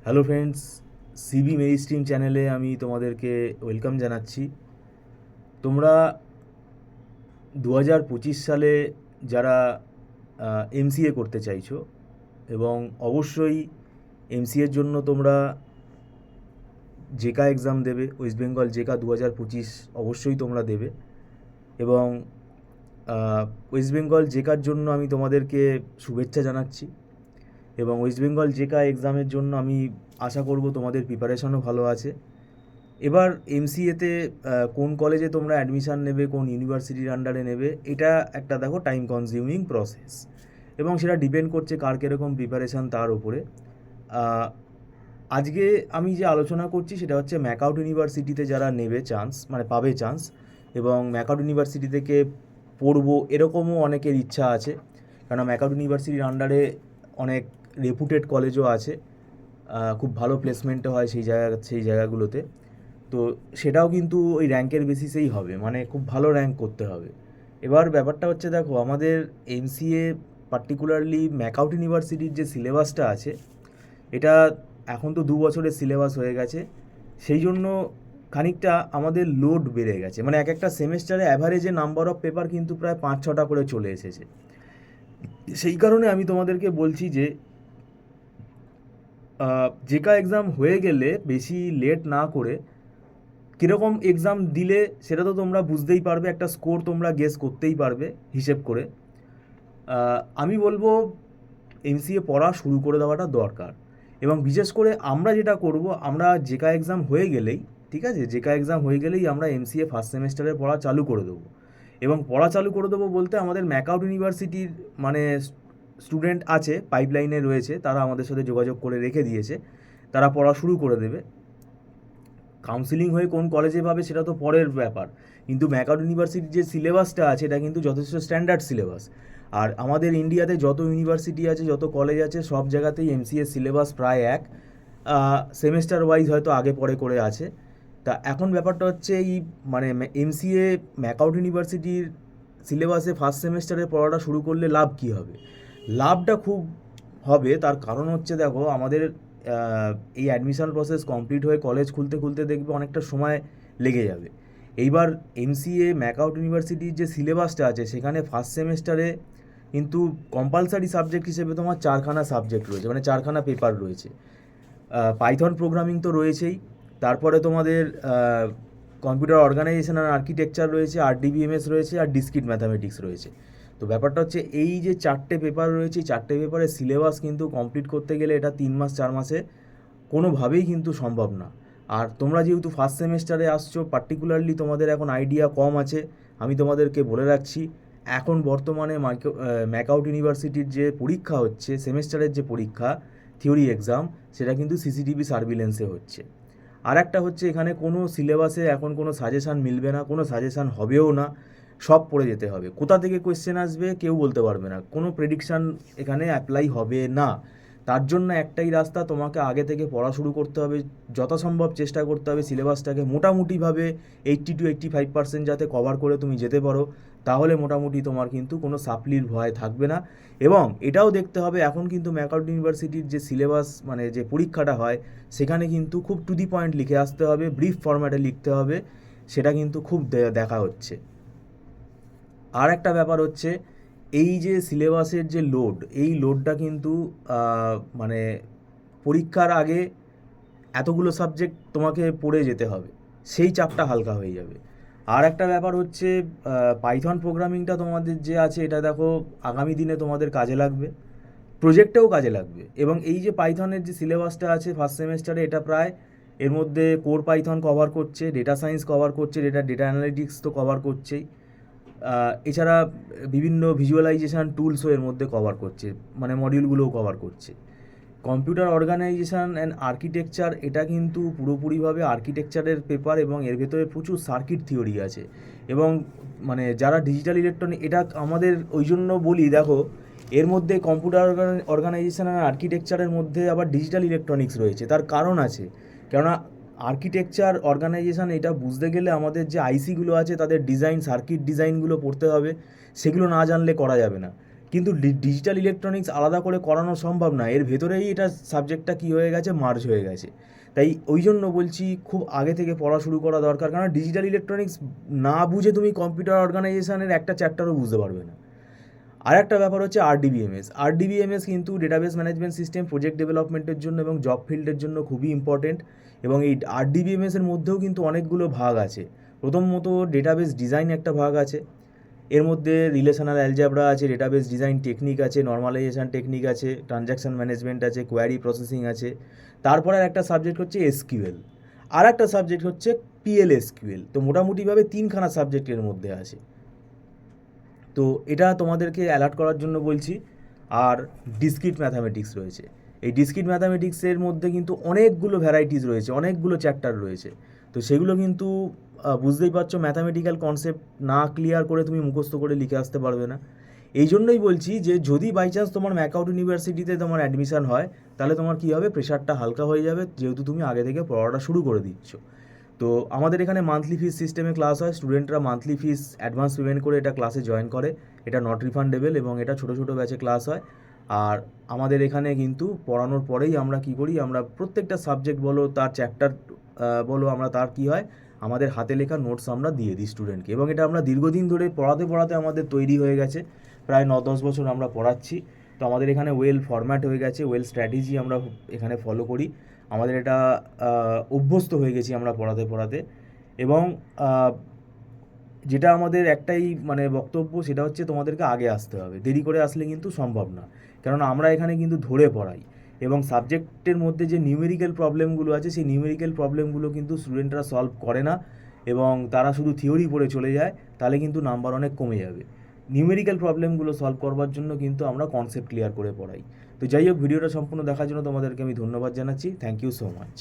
Hello friends, CB Mary stream চ্যানেলে আমি তোমাদেরকে ওয়েলকাম জানাচ্ছি। তোমরা 2025 সালে যারা এমসিএ করতে চাইছো, এবং অবশ্যই এমসিএর জন্য তোমরা জেকা এক্সাম দেবে, ওয়েস্ট বেঙ্গল জেকা 2025 অবশ্যই তোমরা দেবে। এবং ওয়েস্ট বেঙ্গল জেকার জন্য আমি তোমাদেরকে শুভেচ্ছা জানাচ্ছি। এবং ওয়েস্ট বেঙ্গল জেকা এক্সামের জন্য আমি আশা করব তোমাদের প্রিপারেশনও ভালো আছে। এবার এমসিএতে কোন কলেজে তোমরা অ্যাডমিশান নেবে, কোন ইউনিভার্সিটির আন্ডারে নেবে, এটা একটা দেখো টাইম কনজিউমিং প্রসেস, এবং সেটা ডিপেন্ড করছে কার কীরকম প্রিপারেশান তার উপরে। আজকে আমি যে আলোচনা করছি সেটা হচ্ছে ম্যাকআউট ইউনিভার্সিটিতে যারা নেবে চান্স, মানে পাবে চান্স, এবং ম্যাকআউট ইউনিভার্সিটি থেকে পড়বো এরকমও অনেকের ইচ্ছা আছে, কারণ ম্যাকআউট ইউনিভার্সিটির আন্ডারে অনেক রেপুটেড কলেজও আছে, খুব ভালো প্লেসমেন্টও হয় সেই জায়গাগুলোতে। তো সেটাও কিন্তু ওই র্যাঙ্কের বেসিসেই হবে, মানে খুব ভালো র্যাঙ্ক করতে হবে। এবার ব্যাপারটা হচ্ছে, দেখো আমাদের এমসিএ পার্টিকুলারলি ম্যাকআউট ইউনিভার্সিটির যে সিলেবাসটা আছে, এটা এখন তো 2 বছরের সিলেবাস হয়ে গেছে, সেই জন্য খানিকটা আমাদের লোড বেড়ে গেছে, মানে এক একটা সেমেস্টারে অ্যাভারেজে নাম্বার অফ পেপার কিন্তু প্রায় 5-6টা করে চলে এসেছে। সেই কারণে আমি তোমাদেরকে বলছি যে জেকা এক্সাম হয়ে গেলে বেশি লেট না করে কীরকম এক্সাম দিলে সেটা তো তোমরা বুঝতেই পারবে, একটা স্কোর তোমরা গেস করতেই পারবে হিসেব করে। আমি বলবো এমসিএ পড়া শুরু করে দেওয়াটা দরকার। এবং বিশেষ করে আমরা যেটা করব, আমরা জেকা এক্সাম হয়ে গেলেই, ঠিক আছে, জেকা এক্সাম হয়ে গেলেই আমরা এমসিএ ফার্স্ট সেমেস্টারের পড়া চালু করে দেবো। এবং পড়া চালু করে দেবো বলতে, আমাদের ম্যাকআউট ইউনিভার্সিটির মানে স্টুডেন্ট আছে, পাইপলাইনে রয়েছে, তারা আমাদের সাথে যোগাযোগ করে রেখে দিয়েছে, তারা পড়া শুরু করে দেবে। কাউন্সিলিং হয়ে কোন কলেজে পাবে সেটা তো পরের ব্যাপার, কিন্তু ম্যাকআউট ইউনিভার্সিটির যে সিলেবাসটা আছে এটা কিন্তু যথেষ্ট স্ট্যান্ডার্ড সিলেবাস। আর আমাদের ইন্ডিয়াতে যত ইউনিভার্সিটি আছে, যত কলেজ আছে, সব জায়গাতেই এমসিএ সিলেবাস প্রায় এক, সেমেস্টার ওয়াইজ হয়তো আগে পরে করে আছে। তা এখন ব্যাপারটা হচ্ছে এই মানে এমসিএ ম্যাকআউট ইউনিভার্সিটির সিলেবাসে ফার্স্ট সেমেস্টারে পড়াটা শুরু করলে লাভ কী হবে? লাভটা খুব হবে, তার কারণ হচ্ছে, দেখো আমাদের এই অ্যাডমিশন প্রসেস কমপ্লিট হয়ে কলেজ খুলতে খুলতে দেখবে অনেকটা সময় লেগে যাবে। এইবার এমসিএ ম্যাকআউট ইউনিভার্সিটির যে সিলেবাসটা আছে, সেখানে ফার্স্ট সেমেস্টারে কিন্তু কম্পালসারি সাবজেক্ট হিসেবে তোমার 4খানা সাবজেক্ট রয়েছে, মানে 4খানা পেপার রয়েছে। পাইথন প্রোগ্রামিং তো রয়েছেই, তারপরে তোমাদের কম্পিউটার অর্গানাইজেশন আর আর্কিটেকচার রয়েছে, আরডিবিএমএস রয়েছে, আর ডিসক্রিট ম্যাথামেটিক্স রয়েছে। তো ব্যাপারটা হচ্ছে, এই যে 4টে পেপার রয়েছে, এই 4টে পেপারের সিলেবাস কিন্তু কমপ্লিট করতে গেলে এটা 3 মাস 4 মাসে কোনোভাবেই কিন্তু সম্ভব না। আর তোমরা যেহেতু ফার্স্ট সেমেস্টারে আসছো, পার্টিকুলারলি তোমাদের এখন আইডিয়া কম আছে, আমি তোমাদেরকে বলে রাখছি, এখন বর্তমানে ম্যাকআউট ইউনিভার্সিটির যে পরীক্ষা হচ্ছে, সেমেস্টারের যে পরীক্ষা, থিওরি এক্সাম, সেটা কিন্তু সিসিটিভি সার্ভিলেন্সে হচ্ছে। আর একটা হচ্ছে, এখানে কোনো সিলেবাসে এখন কোনো সাজেশান মিলবে না, কোনো সাজেশান হবেও না, সব পড়ে যেতে হবে। কোথা থেকে কোয়েশ্চেন আসবে কেউ বলতে পারবে না, কোনো প্রেডিকশান এখানে অ্যাপ্লাই হবে না। তার জন্য একটাই রাস্তা, তোমাকে আগে থেকে পড়া শুরু করতে হবে, যথাসম্ভব চেষ্টা করতে হবে সিলেবাসটাকে মোটামুটিভাবে 80-85% যাতে কভার করে তুমি যেতে পারো, তাহলে মোটামুটি তোমার কিন্তু কোনো সাপ্লির ভয় থাকবে না। এবং এটাও দেখতে হবে, এখন কিন্তু ম্যাকআউট ইউনিভার্সিটির যে সিলেবাস, মানে যে পরীক্ষাটা হয়, সেখানে কিন্তু খুব টু দি পয়েন্ট লিখে আসতে হবে, ব্রিফ ফরম্যাটে লিখতে হবে, সেটা কিন্তু খুব দেখা হচ্ছে। আর একটা ব্যাপার হচ্ছে, এই যে সিলেবাসের যে লোড, এই লোডটা কিন্তু মানে পরীক্ষার আগে এতগুলো সাবজেক্ট তোমাকে পড়ে যেতে হবে, সেই চাপটা হালকা হয়ে যাবে। আর একটা ব্যাপার হচ্ছে, পাইথন প্রোগ্রামিংটা তোমাদের যে আছে, এটা দেখো আগামী দিনে তোমাদের কাজে লাগবে, প্রজেক্টেও কাজে লাগবে। এবং এই যে পাইথনের যে সিলেবাসটা আছে ফার্স্ট সেমেস্টারে, এটা প্রায় এর মধ্যে কোর পাইথন কভার করছে, ডেটা সায়েন্স কভার করছে, ডেটা অ্যানালিটিক্স তো কভার করছেই, এছাড়া বিভিন্ন ভিজুয়ালাইজেশান টুলসও এর মধ্যে কভার করছে, মানে মডিউলগুলোও কভার করছে। কম্পিউটার অর্গানাইজেশন অ্যান্ড আর্কিটেকচার, এটা কিন্তু পুরোপুরিভাবে আর্কিটেকচারের পেপার, এবং এর ভেতরে প্রচুর সার্কিট থিওরি আছে। এবং মানে যারা ডিজিটাল ইলেকট্রনিক, এটা আমাদের ওই জন্য বলি, দেখো এর মধ্যে কম্পিউটার অর্গানাইজেশন আর আর্কিটেকচারের মধ্যে আবার ডিজিটাল ইলেকট্রনিক্স রয়েছে, তার কারণ আছে। কেননা আর্কিটেকচার অর্গানাইজেশন এটা বুঝতে গেলে আমাদের যে আইসিগুলো আছে তাদের ডিজাইন, সার্কিট ডিজাইনগুলো পড়তে হবে, সেগুলো না জানলে করা যাবে না। কিন্তু ডিজিটাল ইলেকট্রনিক্স আলাদা করে করানো সম্ভব না, এর ভেতরেই এটা সাবজেক্টটা কী হয়ে গেছে, মার্জ হয়ে গেছে। তাই ওই জন্য বলছি খুব আগে থেকে পড়া শুরু করা দরকার, কারণ ডিজিটাল ইলেকট্রনিক্স না বুঝে তুমি কম্পিউটার অর্গানাইজেশনের একটা চ্যাপ্টারও বুঝতে পারবে না। আর একটা ব্যাপার হচ্ছে আরডিবিএমএস কিন্তু ডেটাবেস ম্যানেজমেন্ট সিস্টেম, প্রজেক্ট ডেভেলপমেন্টের জন্য এবং জব ফিল্ডের জন্য খুবই ইম্পর্টেন্ট। এবং এই আরডিবিএমএসের মধ্যেও কিন্তু অনেকগুলো ভাগ আছে। প্রথমত ডেটাবেস ডিজাইন একটা ভাগ আছে, এর মধ্যে রিলেশনাল অ্যালজেব্রা আছে, ডেটাবেস ডিজাইন টেকনিক আছে, নর্মালাইজেশন টেকনিক আছে, ট্রানজ্যাকশন ম্যানেজমেন্ট আছে, কোয়ারি প্রসেসিং আছে। তারপরে একটা সাবজেক্ট হচ্ছে এসকিউএল, আর একটা সাবজেক্ট হচ্ছে পিএলএসকিউএল। তো মোটামুটিভাবে 3খানা সাবজেক্টের মধ্যে আছে। তো এটা তোমাদেরকে অ্যালার্ট করার জন্য বলছি। আর ডিসক্রিট ম্যাথামেটিক্স রয়েছে। এই ডিসক্রিট ম্যাথামেটিক্সের মধ্যে কিন্তু অনেকগুলো ভ্যারাইটিস রয়েছে, অনেকগুলো চ্যাপ্টার রয়েছে। তো সেগুলো কিন্তু বুঝতেই পারছো, ম্যাথামেটিক্যাল কনসেপ্ট না ক্লিয়ার করে তুমি মুখস্থ করে লিখে আসতে পারবে না। এই জন্যই বলছি যে যদি বাই চান্স তোমার ম্যাকআউট ইউনিভার্সিটিতে তোমার অ্যাডমিশন হয়, তাহলে তোমার কী হবে, প্রেশারটা হালকা হয়ে যাবে, যেহেতু তুমি আগে থেকে পড়াটা শুরু করে দিচ্ছ। তো আমাদের এখানে মান্থলি ফিস সিস্টেমে ক্লাস হয়, স্টুডেন্টরা মান্থলি ফিস অ্যাডভান্স পেমেন্ট করে এটা ক্লাসে জয়েন করে। এটা নট রিফান্ডেবল এবং এটা ছোটো ছোটো ব্যাচে ক্লাস হয়। আর আমাদের এখানে কিন্তু পড়ানোর পরেই আমরা কী করি, আমরা প্রত্যেকটা সাবজেক্ট বলো, তার চ্যাপ্টার বলো, আমরা তার কী হয়, আমাদের হাতে লেখা নোটস আমরা দিয়ে দিই স্টুডেন্টকে। এবং এটা আমরা দীর্ঘদিন ধরে পড়াতে পড়াতে আমাদের তৈরি হয়ে গেছে, প্রায় 9-10 বছর আমরা পড়াচ্ছি। তো আমাদের এখানে ওয়েল ফরম্যাট হয়ে গেছে, ওয়েল স্ট্র্যাটেজি আমরা এখানে ফলো করি। আমাদের এটা অভ্যস্ত হয়ে গেছি আমরা পড়াতে পড়াতে। এবং যেটা আমাদের একটাই মানে বক্তব্য, সেটা হচ্ছে তোমাদেরকে আগে আসতে হবে, দেরি করে আসলে কিন্তু সম্ভব না। কারণ আমরা এখানে কিন্তু ধরে পড়াই, এবং সাবজেক্টের মধ্যে যে নিউমেরিক্যাল প্রবলেমগুলো আছে, সেই নিউমেরিক্যাল প্রবলেমগুলো কিন্তু স্টুডেন্টরা সলভ করে না, এবং তারা শুধু থিওরি পড়ে চলে যায়, তাহলে কিন্তু নাম্বার অনেক কমে যাবে। নিউমেরিক্যাল প্রবলেমগুলো সলভ করবার জন্য কিন্তু আমরা কনসেপ্ট ক্লিয়ার করে পড়াই। তো যাই হোক, ভিডিওটা সম্পূর্ণ দেখার জন্য তোমাদেরকে আমি ধন্যবাদ জানাচ্ছি। Thank you so much.